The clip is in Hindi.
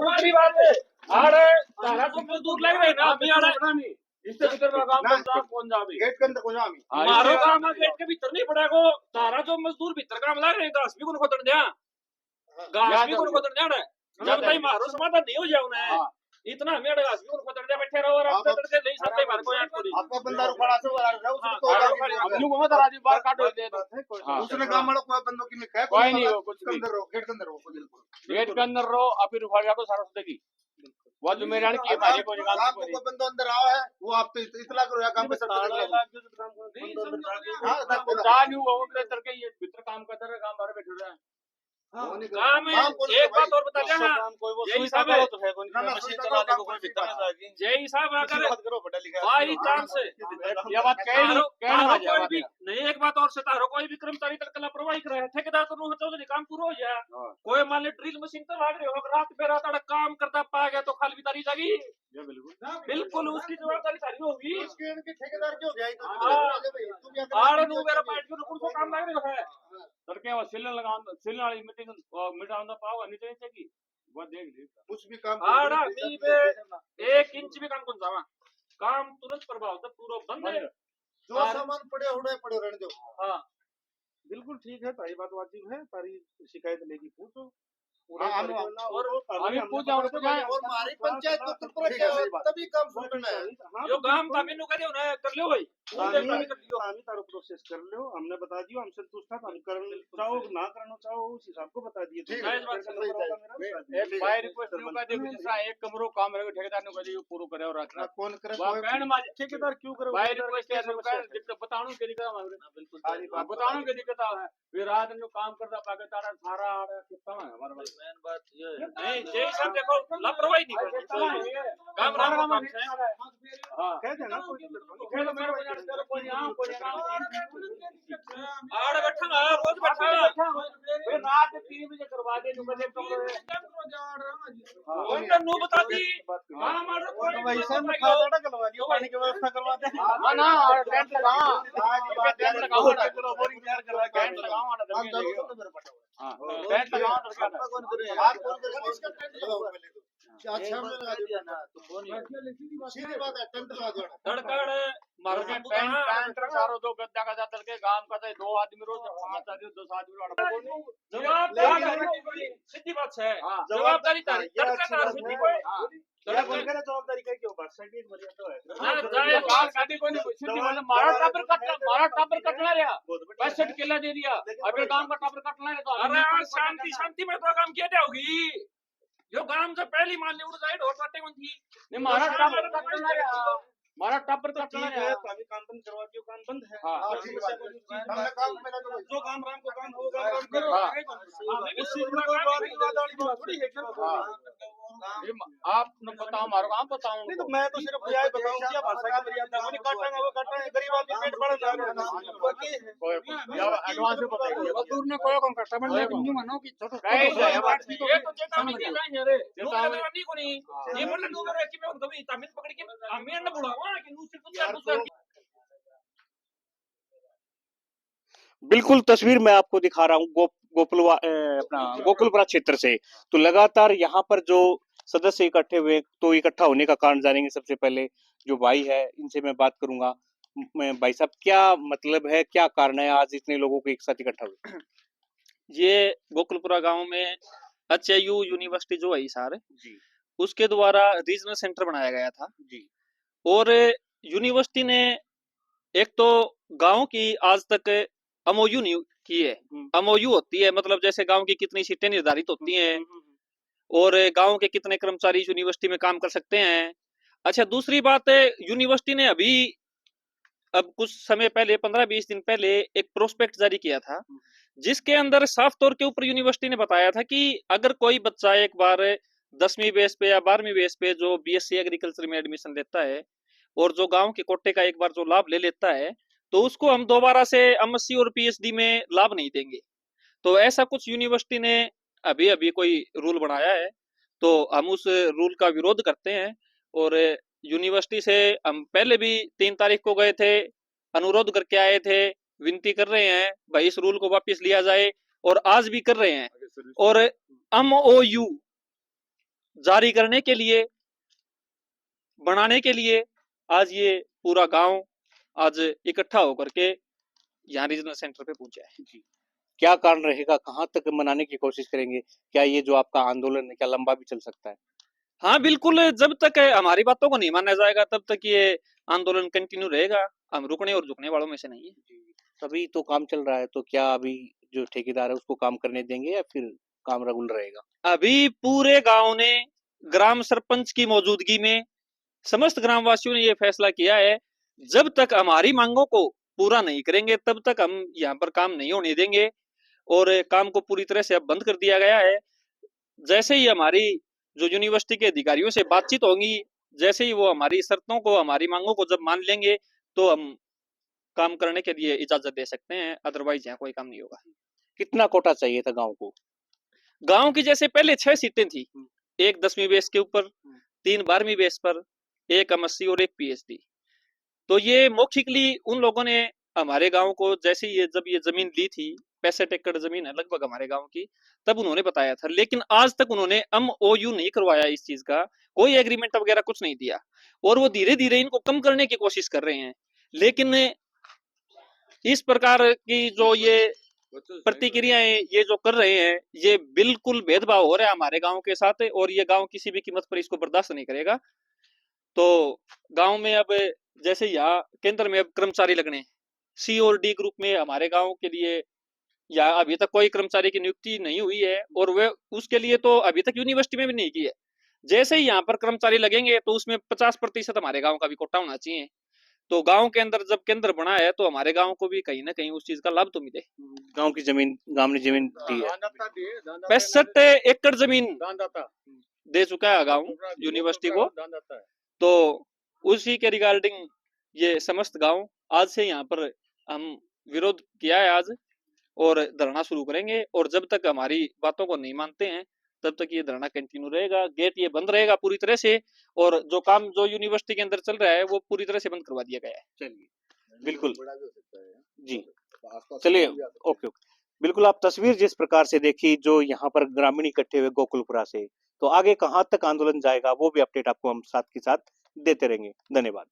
दूसरी बात है आड़े तारा तो मजदूर लग रहे ना अभी आड़े इससे भीतर का काम पंजाब कौन जावे गेट के अंदर को जाओ अमी मारो काम है गेट के भीतर नहीं पड़ेगो तारा जो मजदूर भीतर काम लग रहे घास भी को खोदन दिया घास भी को खोदन दिया जब तक मारो समाधान नहीं हो जाए उन्हें इतना हमें घास भी को खोदन दिया बैठे रहो और आप तड़के नहीं सकते मार को यार पूरी आपका बंदा रुखड़ा से वाला रहा उसको हम लोग मत राजी बाहर काटो दे उसने काम वाला कोई बंदों की में कह कोई नहीं हो कुछ के अंदर रहो गेट के अंदर रहो बिल्कुल गेट के अंदर रहो अभी रुखा जाओ सारा सुधेगी वो जो मेरे की हमारी कोई काम आपको कोई बंदा अंदर आया है वो आप तो इतला करो या काम पे सर हां जान हो उधर करके ये भीतर काम करता है काम बाहर बैठ रहा है काम एक बात और बता देना यही सब है तो है कोई मशीन चलाने को कोई भीतर में जाएगी यही सब अगर मत करो पढ़ा लिखा बाई चांस ये बात कहना कोई भी नहीं एक बात और सितारो कोई भी कर्मचारी तक लापरवाही करे ठेकेदार तो नु होता काम पूरा हो जाए कोई मान ले ड्रिल मशीन तो लाग रही हो रात पे रात काम करता पा गया तो खाली तारी जागी बिल्कुल उसकी जवाबदारी सारी होगी उसके ठेकेदार क्यों गया आड़ नु मेरा पार्टी को उनको काम लाग रही है तड़के वो सिलन लगा सिलन वाली मिट्टी मिटाऊंगा पाओ नीचे नीचे की वो देख ले कुछ भी काम आड़ा भी बे 1 इंच भी काम कौन जावा काम तुरंत प्रभाव तक पूरा बंद है जो सामान पड़े होने पड़े रहने दो हां बिल्कुल ठीक है तारी बात वाजिब है तारी शिकायत लेगी पूछो और अभी पूछा और हमारी पंचायत को तुरंत तभी काम शुरू करना है जो काम था मेनू करे ना कर लो भाई हामी तारो प्रोसेस कर लो हमने बता दियो हम संतुष्ट था हम करने चाहो ना करना चाहो उस हिसाब को बता दिए ठीक है एक बाय रिक्वेस्ट न्यू का देखो जैसा एक कमरो काम रहेगा ठेकेदार ने कही पूरा करे और रखना कौन करे कहण माज ठेकेदार क्यों करे बाय रिक्वेस्ट है दिक्कत बताणु के दिक्कत है बिल्कुल बताणु के दिक्कत है वे रात में काम करता पाके तारा सारा आड़ा कितना है हमारे मेन बात ये नहीं जय साहब देखो लापरवाही नहीं करनी काम राम काम है हां कह देना कह दो मेरे को चलो कोई ना आड़ बैठा ना रोज बैठा वे रात 3 बजे करवा दे जो बजे कमरे कोई ना नु बता दी हां हमारा कोई वैसा में खा दाड़ा करवा दियो पानी की व्यवस्था करवा दे हां ना टेंट लगा आज टेंट लगाओ बोरिंग तैयार करवा टेंट लगाओ हम जरूर तो मेरे पटा हां टेंट लगाओ आपका कौन करे आप कौन करे इसका टेंट लगाओ पहले तो अच्छा हमने लगा दिया ना तो कौन सीधी बात है टेंट लगा दो धड़कड़ मारो के टेंट सारो दो गद्दा का जातर के काम करते 2 आदमी रोज 5 आदमी 2 आदमी जवाबदारी सीधी बात है जवाबदारी तारी धड़कड़ सीधी कोई क्या बोल करे जवाबदारी के ऊपर सर्टिफिकेट मरिया तो है ना जाए कार गाड़ी कोई नहीं सीधी मतलब मारा टापर कटना रहा 65 किलो दे दिया अबे काम का टापर कटना है तो अरे शांति शांति में तो काम किया जाओगी जो काम से पहली मान ली उड़ जाए ढोल काटे में थी नहीं मारा टापर कटना रहा मारा टापर कटना ठीक है रहा तो अभी काम बंद करवा दियो काम बंद है हां हमने काम मेरा तो जो काम राम को काम होगा काम करो उस चीज में कोई बात थोड़ी है आप न बताओ मारो काम बताओ नहीं तो मैं तो सिर्फ यही बताऊं क्या भाषा का मर्यादा वो नहीं काटना वो काटना है गरीब आदमी पेट भरना जा रहा है बाकी एडवांस में बताइए मजदूर ने कोई कौन करता बन लेकिन न्यू मानो कि छोटा कैसे है बात ये तो चेता में की जाए रे नहीं को नहीं ये मतलब नु करे कि मैं दबी तमिल पकड़ के हमें न बुलावा कि नु सिर्फ दूसरा बिल्कुल तस्वीर मैं आपको दिखा रहा हूँ अपना गोकुलपुरा क्षेत्र से। तो लगातार यहाँ पर जो सदस्य इकट्ठे हुए तो इकट्ठा होने का कारण जानेंगे। सबसे पहले जो भाई है इनसे मैं बात करूंगा। मैं भाई साहब क्या मतलब है, क्या कारण है आज इतने लोगों को एक साथ इकट्ठा हुए? ये गोकुलपुरा गांव में एचयू यूनिवर्सिटी जो है सर जी उसके द्वारा रीजनल सेंटर बनाया गया था जी। और यूनिवर्सिटी ने एक तो गांव की आज तक एमओयू नहीं की है। एमओयू होती है मतलब जैसे गांव की कितनी सीटें निर्धारित होती हैं और गांव के कितने कर्मचारी यूनिवर्सिटी में काम कर सकते हैं। अच्छा दूसरी बात है यूनिवर्सिटी ने अभी अब कुछ समय पहले 15-20 दिन पहले एक प्रोस्पेक्ट जारी किया था जिसके अंदर साफ तौर के ऊपर यूनिवर्सिटी ने बताया था कि अगर कोई बच्चा एक बार 10वीं बेस पे या 12वीं बेस पे जो बीएससी एग्रीकल्चर में एडमिशन लेता है और जो गांव के कोटे का एक बार जो लाभ ले लेता है तो उसको हम दोबारा से एमएससी और पीएचडी में लाभ नहीं देंगे। तो ऐसा कुछ यूनिवर्सिटी ने अभी अभी कोई रूल बनाया है तो हम उस रूल का विरोध करते हैं और यूनिवर्सिटी से हम पहले भी 3 तारीख को गए थे, अनुरोध करके आए थे, विनती कर रहे हैं भाई इस रूल को वापस लिया जाए और आज भी कर रहे हैं। और एमओयू जारी करने के लिए, बनाने के लिए आज ये पूरा गांव आज इकट्ठा होकर के यहाँ रीजनल सेंटर पे पहुंचा है। क्या कारण रहेगा, कहाँ तक मनाने की कोशिश करेंगे? क्या ये जो आपका आंदोलन है क्या लंबा भी चल सकता है? हाँ बिल्कुल, जब तक हमारी बातों को नहीं माना जाएगा तब तक ये आंदोलन कंटिन्यू रहेगा। हम रुकने और झुकने वालों में से नहीं है। अभी तो काम चल रहा है, तो क्या अभी जो ठेकेदार है उसको काम करने देंगे या फिर काम रेगुलर रहेगा? अभी पूरे गांव ने ग्राम सरपंच की मौजूदगी में समस्त ग्रामवासियों ने यह फैसला किया है, जब तक हमारी मांगों को पूरा नहीं करेंगे तब तक हम यहाँ पर काम नहीं होने देंगे और काम को पूरी तरह से अब बंद कर दिया गया है। जैसे ही हमारी जो यूनिवर्सिटी के अधिकारियों से बातचीत होगी, जैसे ही वो हमारी शर्तों को, हमारी मांगों को जब मान लेंगे तो हम काम करने के लिए इजाजत दे सकते हैं, अदरवाइज यहाँ कोई काम नहीं होगा। कितना कोटा चाहिए था गांव को? गांव की जैसे पहले 6 सीटें थी, एक 10वीं बेस के ऊपर, 3 12वीं बेस पर, एक MSc और एक PhD। तो ये मौखिकली उन लोगों ने हमारे गांव को, जैसे ये जब ये जमीन ली थी, 65 एकड़ जमीन है लगभग हमारे गांव की, तब उन्होंने बताया था, लेकिन आज तक उन्होंने MOU नहीं करवाया, इस चीज का कोई एग्रीमेंट वगैरह कुछ नहीं दिया और वो धीरे धीरे इनको कम करने की कोशिश कर रहे हैं। लेकिन इस प्रकार की जो ये प्रतिक्रियाएं ये जो कर रहे हैं, ये बिल्कुल भेदभाव हो रहा है हमारे गांव के साथ और ये गांव किसी भी कीमत पर इसको बर्दाश्त नहीं करेगा। तो गांव में अब जैसे यहाँ केंद्र में अब कर्मचारी लगने, C और D ग्रुप में हमारे गांव के लिए या अभी तक कोई कर्मचारी की नियुक्ति नहीं हुई है और वे उसके लिए तो अभी तक यूनिवर्सिटी में भी नहीं की है। जैसे ही यहाँ पर कर्मचारी लगेंगे तो उसमें 50% हमारे गांव का भी कोटा होना चाहिए। तो गांव के अंदर जब केंद्र बना है तो हमारे गांव को भी कहीं ना कहीं उस चीज का लाभ तो मिले। गांव की जमीन, गांव ने जमीन दी है, 65 एकड़ जमीन दे चुका है गांव यूनिवर्सिटी को। तो उसी के रिगार्डिंग ये समस्त गांव आज से यहाँ पर हम विरोध किया है आज और धरना शुरू करेंगे और जब तक हमारी बातों को नहीं मानते हैं तब तक ये धरना कंटिन्यू रहेगा। गेट ये बंद रहेगा पूरी तरह से और जो काम जो यूनिवर्सिटी के अंदर चल रहा है वो पूरी तरह से बंद करवा दिया गया है। चलिए बिल्कुल जी, चलिए ओके ओके। बिल्कुल आप तस्वीर जिस प्रकार से देखी जो यहाँ पर ग्रामीण इकट्ठे हुए गोकुलपुरा से, तो आगे कहाँ तक आंदोलन जाएगा वो भी अपडेट आपको हम साथ के साथ देते रहेंगे। धन्यवाद।